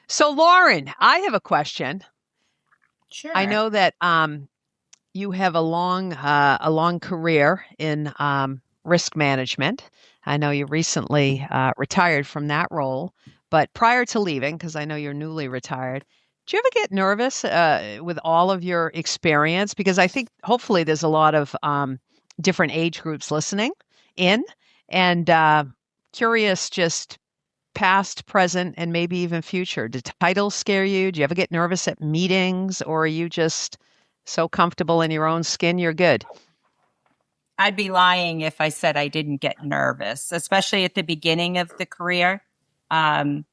So, Lauren, I have a question. I Sure. know that you have a long career in risk management. I know you recently retired from that role, but prior to leaving, because I know you're newly retired, do you ever get nervous with all of your experience? Because I think hopefully there's a lot of different age groups listening in, and curious just past, present, and maybe even future. Do titles scare you? Do you ever get nervous at meetings, or are you just so comfortable in your own skin, you're good? I'd be lying if I said I didn't get nervous, especially at the beginning of the career. Um,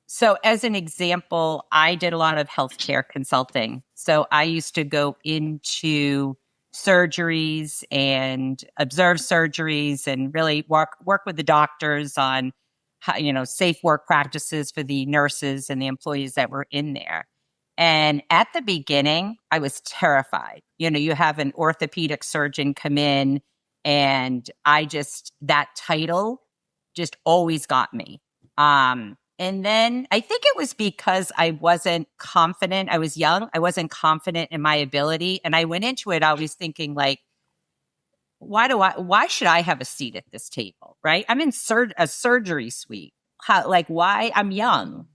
so, as an example, I did a lot of healthcare consulting. So, I used to go into surgeries and observe surgeries and really work with the doctors on how, safe work practices for the nurses and the employees that were in there. And at the beginning, I was terrified. You have an orthopedic surgeon come in, and that title just always got me. And then I think it was because I wasn't confident. I was young. I wasn't confident in my ability. And I went into it always thinking like, why should I have a seat at this table? Right. I'm in a surgery suite. Why? I'm young,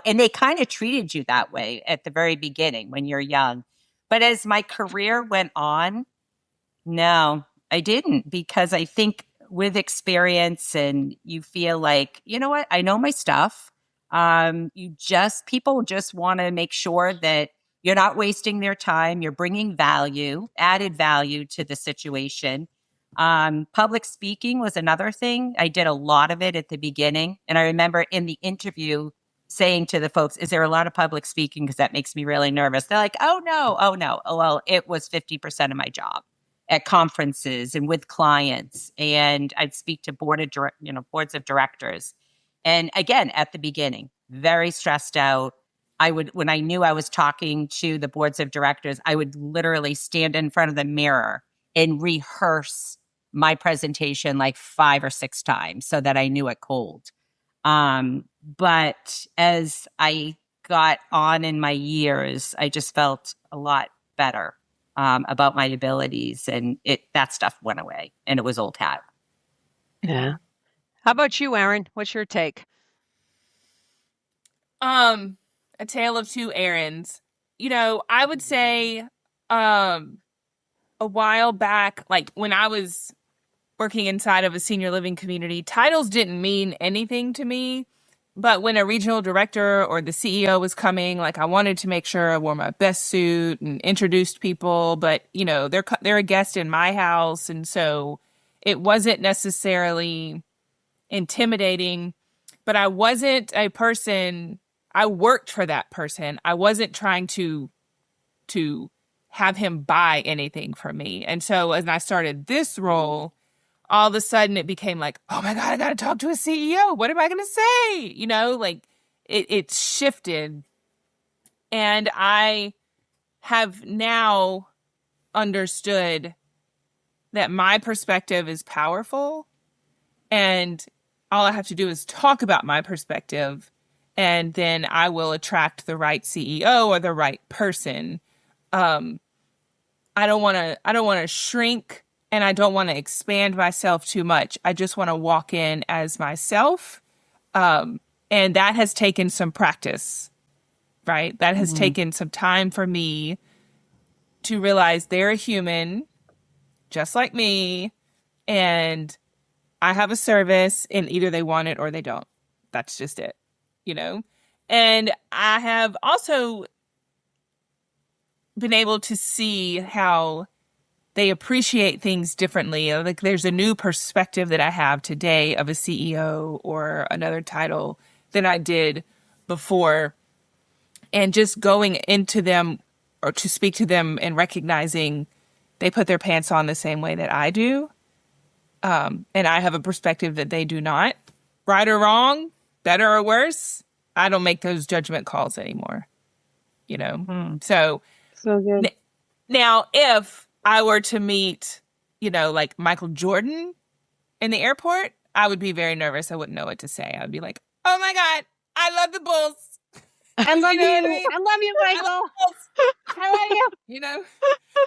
and they kind of treated you that way at the very beginning when you're young. But as my career went on, no, I didn't, because I think with experience and you feel like, you know what, I know my stuff. People just want to make sure that you're not wasting their time. You're bringing added value to the situation. Public speaking was another thing. I did a lot of it at the beginning. And I remember in the interview saying to the folks, is there a lot of public speaking? Because that makes me really nervous. They're like, oh, no, oh, no. Oh, well, it was 50% of my job at conferences and with clients. And I'd speak to boards of directors. And again, at the beginning, very stressed out. When I knew I was talking to the boards of directors, I would literally stand in front of the mirror and rehearse my presentation like 5 or 6 times so that I knew it cold. But as I got on in my years, I just felt a lot better about my abilities, and that stuff went away, and it was old hat. Yeah. How about you, Erin? What's your take? Um, a tale of two Arons. I would say a while back, like when I was working inside of a senior living community, titles didn't mean anything to me. But when a regional director or the CEO was coming, like I wanted to make sure I wore my best suit and introduced people. But they're a guest in my house, and so it wasn't necessarily intimidating. But I wasn't a person. I worked for that person. I wasn't trying to have him buy anything from me. And so as I started this role, all of a sudden it became like, oh my God, I got to talk to a CEO. What am I going to say? Like it shifted. And I have now understood that my perspective is powerful. And all I have to do is talk about my perspective. And then I will attract the right CEO or the right person. Um, I don't want to shrink, and I don't want to expand myself too much. I just want to walk in as myself. Um, and that has taken some practice, right? That has Mm. taken some time for me to realize they're a human just like me, and I have a service, and either they want it or they don't. That's just it, you know? And I have also been able to see how they appreciate things differently. Like there's a new perspective that I have today of a CEO or another title than I did before. And just going into them or to speak to them and recognizing they put their pants on the same way that I do. And I have a perspective that they do not. Right or wrong, better or worse, I don't make those judgment calls anymore, you know? Hmm. So So good. now, if I were to meet, like Michael Jordan in the airport, I would be very nervous. I wouldn't know what to say. I would be like, oh my God, I love the Bulls. I love You know you. what I mean? I love you, Michael. I love you. You know,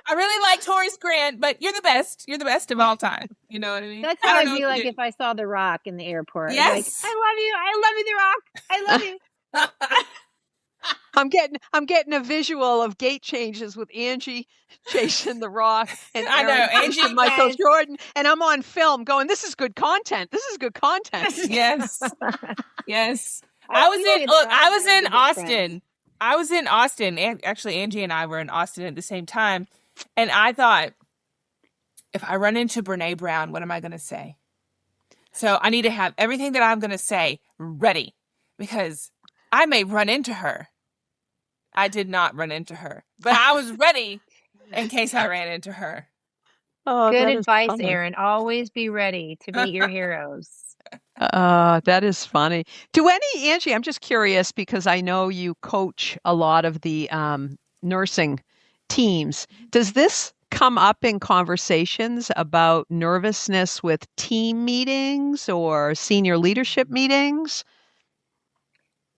I really liked Horace Grant, but you're the best. You're the best of all time. You know what I mean? That's how I I'd don't be know like if I saw The Rock in the airport. Yes. Like, I love you. I love you, The Rock. I love you. I'm getting a visual of gate changes with Angie chasing the Rock and I know, Erin Angie, chasing Michael yes. Jordan, and I'm on film going, "This is good content. This is good content." Yes. Yes. I I was in Austin. I was in Austin. Actually, Angie and I were in Austin at the same time. And I thought, if I run into Brene Brown, what am I going to say? So I need to have everything that I'm going to say ready because I may run into her. I did not run into her, but I was ready in case I ran into her. Oh, Good that is advice, funny. Erin. Always be ready to meet your heroes. That is funny. Angie, I'm just curious because I know you coach a lot of the nursing teams. Does this come up in conversations about nervousness with team meetings or senior leadership meetings?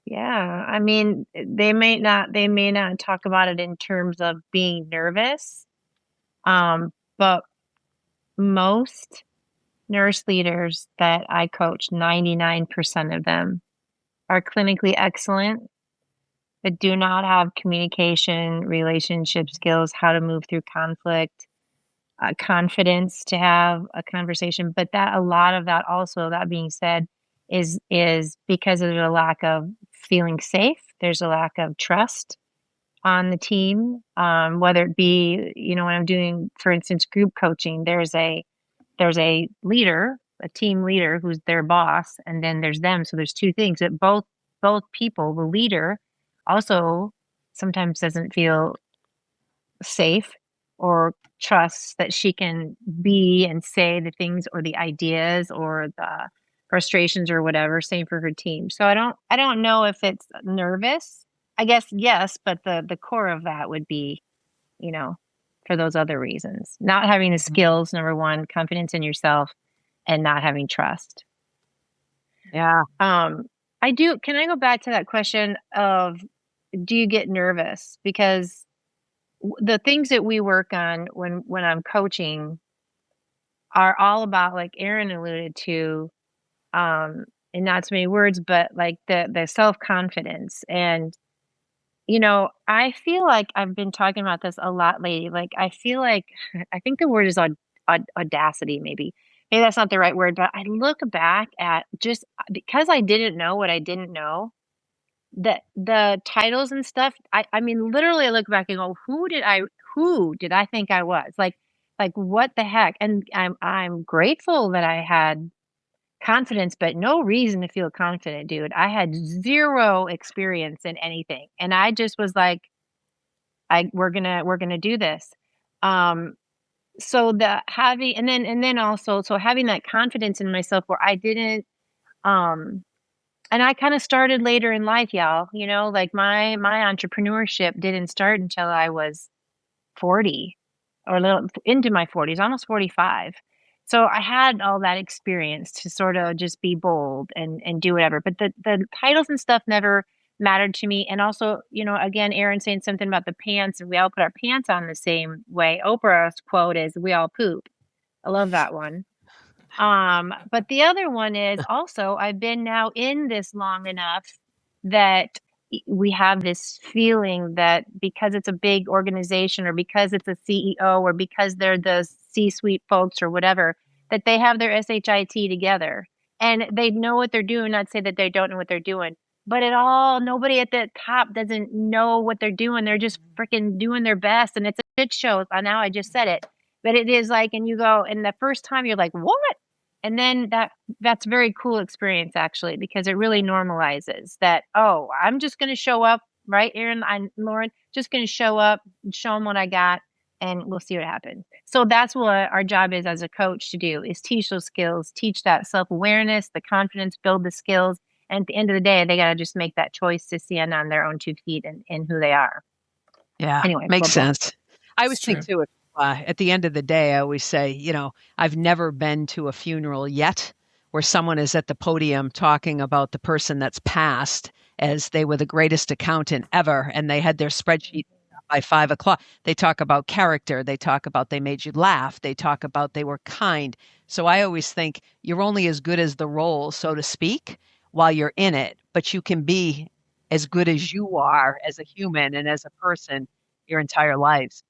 Yeah. I mean, they may not talk about it in terms of being nervous. But most nurse leaders that I coach, 99% of them are clinically excellent, but do not have communication, relationship skills, how to move through conflict, confidence to have a conversation. But that a lot of that also, that being said, is because of a lack of feeling safe. There's a lack of trust on the team, whether it be, when I'm doing, for instance, group coaching, there's a leader, a team leader who's their boss, and then there's them. So there's two things that both people, the leader also sometimes doesn't feel safe or trusts that she can be and say the things or the ideas or the frustrations or whatever. Same for her team. So I don't know if it's nervous. I guess yes, but the core of that would be, for those other reasons. Not having the skills, number one, confidence in yourself, and not having trust. Yeah. Can I go back to that question of, do you get nervous? Because the things that we work on when I'm coaching are all about, like Erin alluded to, in not so many words, but like the self-confidence. And, I feel like I've been talking about this a lot lately. Like, I feel like, I think the word is audacity, maybe. Maybe that's not the right word, but I look back at, just because I didn't know what I didn't know, the titles and stuff, I mean, literally I look back and go, who did I think I was? Like what the heck? And I'm grateful that I had confidence, but no reason to feel confident, dude. I had zero experience in anything. And I just was like, we're gonna do this. So the having, and then also, so having that confidence in myself where I didn't, and I kind of started later in life, y'all. Like my entrepreneurship didn't start until I was 40 or a little into my 40s, almost 45. So I had all that experience to sort of just be bold and do whatever. But the titles and stuff never mattered to me. And also, again, Erin saying something about the pants, and we all put our pants on the same way. Oprah's quote is, "We all poop." I love that one. But the other one is also, I've been now in this long enough that we have this feeling that because it's a big organization or because it's a CEO or because they're the C-suite folks or whatever, that they have their SHIT together and they know what they're doing. Not say that they don't know what they're doing, but nobody at the top doesn't know what they're doing. They're just freaking doing their best. And it's a shit show. Now I just said it, but it is like, and you go, and the first time you're like, what? And then that's a very cool experience, actually, because it really normalizes that, oh, I'm just going to show up, right, Erin and Lauren, just going to show up and show them what I got, and we'll see what happens. So that's what our job is as a coach to do, is teach those skills, teach that self-awareness, the confidence, build the skills. And at the end of the day, they got to just make that choice to stand on their own 2 feet and who they are. Yeah. Anyway, makes sense. I always It's think too, at the end of the day, I always say, I've never been to a funeral yet where someone is at the podium talking about the person that's passed as they were the greatest accountant ever, and they had their spreadsheet by 5 o'clock. They talk about character. They talk about they made you laugh. They talk about they were kind. So I always think you're only as good as the role, so to speak, while you're in it, but you can be as good as you are as a human and as a person your entire lives.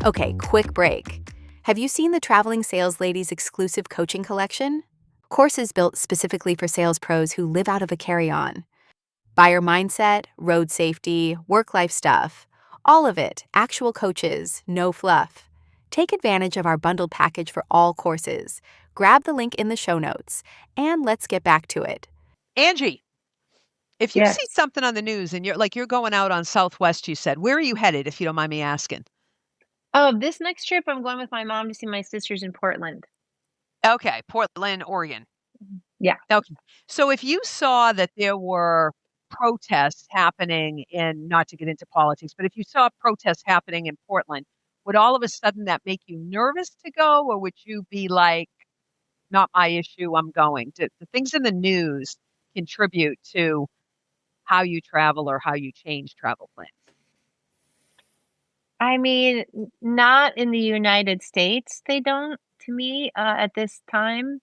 Okay, quick break. Have you seen the Traveling Saleslady's exclusive coaching collection? Courses built specifically for sales pros who live out of a carry-on. Buyer mindset, road safety, work-life stuff. All of it, actual coaches, no fluff. Take advantage of our bundled package for all courses. Grab the link in the show notes, and let's get back to it. Angie, if you Yes. see something on the news and you're going out on Southwest, you said, where are you headed, if you don't mind me asking? Oh, this next trip, I'm going with my mom to see my sisters in Portland. Okay, Portland, Oregon. Yeah. Okay. So if you saw that there were protests happening not to get into politics, but if you saw protests happening in Portland, would all of a sudden that make you nervous to go, or would you be like, not my issue, I'm going? Do the things in the news contribute to how you travel or how you change travel plans? I mean, not in the United States, they don't, to me, at this time.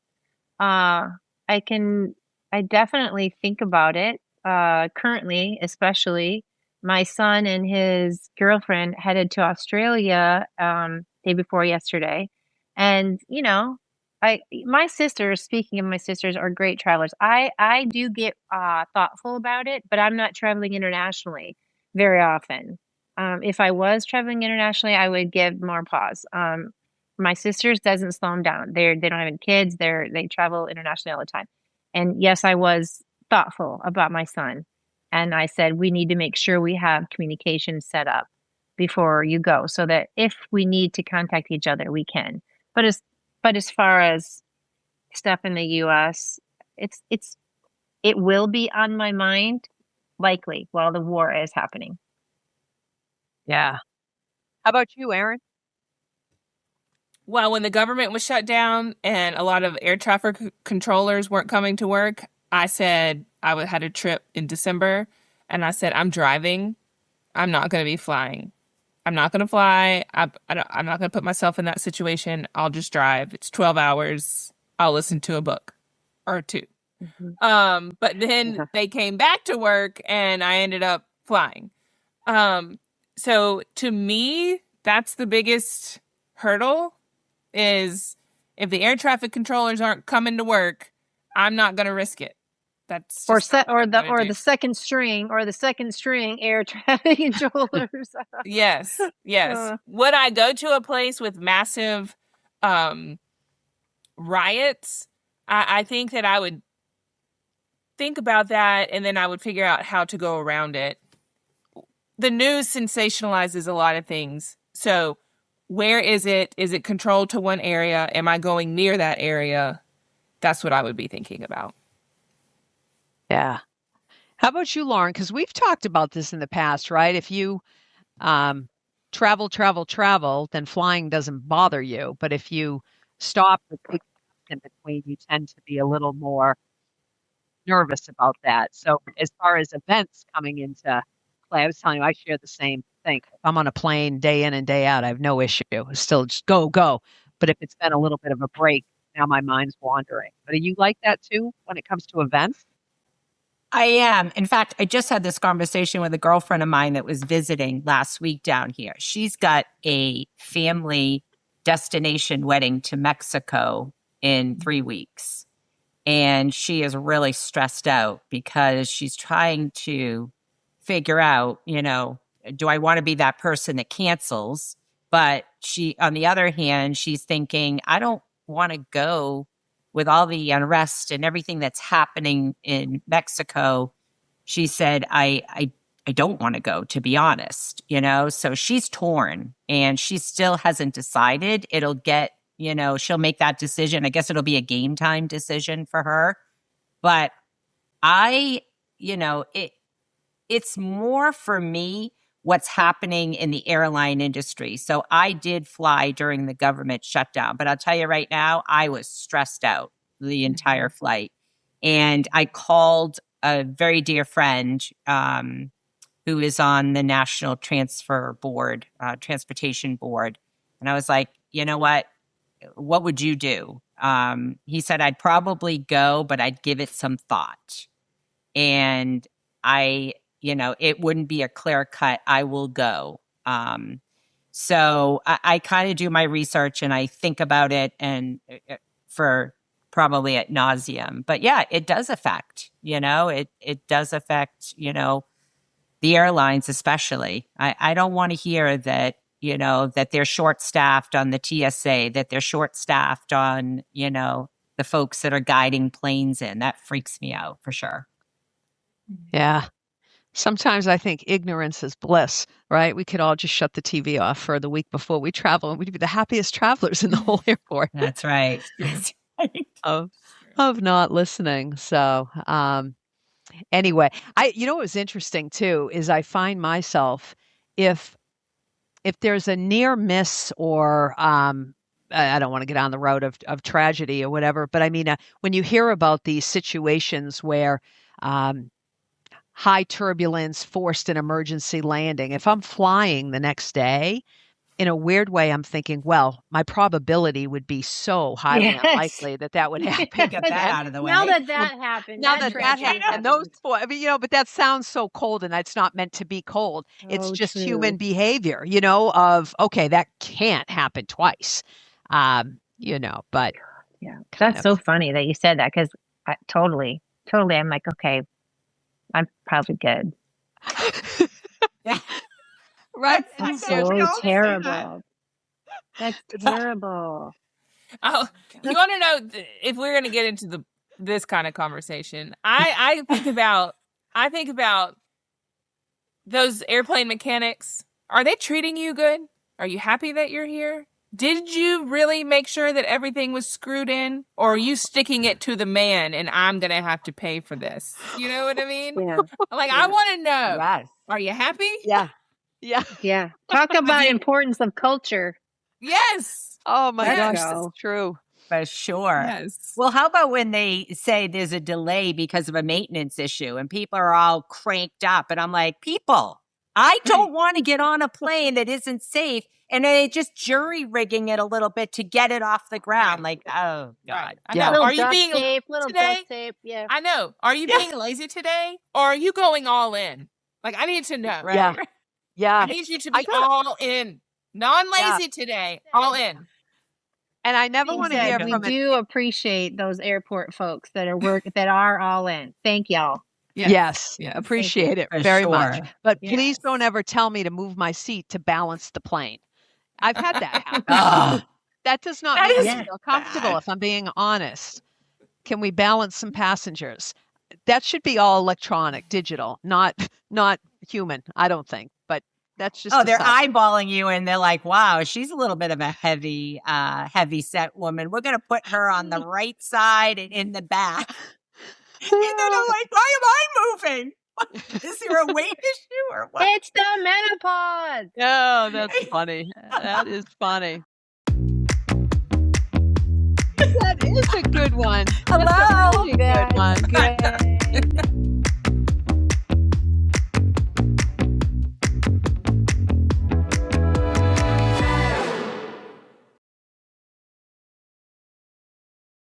Uh, I can, I definitely think about it. Currently, especially, my son and his girlfriend headed to Australia, day before yesterday. And, my sisters, speaking of my sisters, are great travelers. I do get, thoughtful about it, but I'm not traveling internationally very often. If I was traveling internationally, I would give more pause. My sisters doesn't slow them down. They don't have any kids. They travel internationally all the time. And yes, I was thoughtful about my son. And I said, we need to make sure we have communication set up before you go so that if we need to contact each other, we can. But as far as stuff in the US, it will be on my mind likely while the war is happening. Yeah. How about you, Erin? Well, when the government was shut down and a lot of air traffic controllers weren't coming to work, I said had a trip in December, and I said, I'm driving. I'm not going to be flying. I'm not going to fly. I'm not going to put myself in that situation. I'll just drive. It's 12 hours. I'll listen to a book or two. Mm-hmm. But then they came back to work, and I ended up flying. So to me, that's the biggest hurdle. Is if the air traffic controllers aren't coming to work, I'm not going to risk it. That's just the second string air traffic controllers. Yes. Would I go to a place with massive riots? I think that I would think about that, and then I would figure out how to go around it. The news sensationalizes a lot of things. So where is it? Is it controlled to one area? Am I going near that area? That's what I would be thinking about. Yeah. How about you, Lauren? Because we've talked about this in the past, right? If you travel, then flying doesn't bother you. But if you stop with big gaps in between, you tend to be a little more nervous about that. So as far as events coming into play, I was telling you, I share the same thing. If I'm on a plane day in and day out, I have no issue. Still just go. But if it's been a little bit of a break, now my mind's wandering. But are you like that too when it comes to events? I am. In fact, I just had this conversation with a girlfriend of mine that was visiting last week down here. She's got a family destination wedding to Mexico in 3 weeks. And she is really stressed out because she's trying to figure out, do I want to be that person that cancels? But on the other hand, she's thinking, I don't want to go with all the unrest and everything that's happening in Mexico. She said, I don't want to go, to be honest, so she's torn and she still hasn't decided. She'll make that decision. I guess it'll be a game time decision for her. But it's more for me what's happening in the airline industry. So I did fly during the government shutdown, but I'll tell you right now, I was stressed out. the entire flight. And I called a very dear friend who is on the National Transportation Board. And I was like, you know what would you do? He said, I'd probably go, but I'd give it some thought. And it wouldn't be a clear cut, I will go. So I kind of do my research and I think about it and for probably ad nauseum. But yeah, it does affect, it does affect, the airlines especially. I don't want to hear that, that they're short-staffed on the TSA, that they're short-staffed on, the folks that are guiding planes in. That freaks me out for sure. Yeah. Sometimes I think ignorance is bliss, right? We could all just shut the TV off for the week before we travel, and we'd be the happiest travelers in the whole airport. That's right. That's right. Of not listening. So, anyway, what was interesting too is I find myself if there's a near miss or I don't want to get on the road of tragedy or whatever, but I mean, when you hear about these situations where high turbulence forced an emergency landing, if I'm flying the next day, in a weird way, I'm thinking, well, my probability would be so highly unlikely that would happen. Get that out of the way. Now that happened. Now that happened, and those four, but that sounds so cold, and it's not meant to be cold. It's just true. human behavior, of, okay, that can't happen twice, but. Yeah, that's so funny that you said that because totally, I'm like, okay, I'm probably good. Yeah. Right? That's so terrible. That's terrible. Oh, you want to know if we're going to get into this kind of conversation? I think about those airplane mechanics. Are they treating you good? Are you happy that you're here? Did you really make sure that everything was screwed in? Or are you sticking it to the man and I'm going to have to pay for this? You know what I mean? Yeah. I want to know. Yes. Are you happy? Yeah. Talk about importance of culture. Yes. Oh my gosh, go. that's true. For sure. Yes. Well, how about when they say there's a delay because of a maintenance issue and people are all cranked up? And I'm like, people, I don't want to get on a plane that isn't safe. And they just jury rigging it a little bit to get it off the ground. Like, oh, God. Right. I Yeah. know. Little Are you duct being tape, little today? duct tape, yeah. I know. Are you being lazy today? Or are you going all in? I need to know. Right. Yeah. Yeah. I need you to be all in. Non-lazy today. All in. And I never want to hear We from do appreciate those airport folks that are all in. Thank y'all. Yes. Yes. Appreciate it For very sure. much. But Yes. please don't ever tell me to move my seat to balance the plane. I've had that happen. Oh, That does not That make me is feel comfortable, if I'm being honest. Can we balance some passengers? That should be all electronic, digital, not human, I don't think. But that's just they're aside. eyeballing you and they're like, wow, she's a little bit of a heavy set woman. We're going to put her on the right side and in the back. And then I'm like, why am I moving? Is there a weight issue or what? It's the menopause. Oh, that's funny. That is funny. That is a good one. Hello. That's a really good one. Good.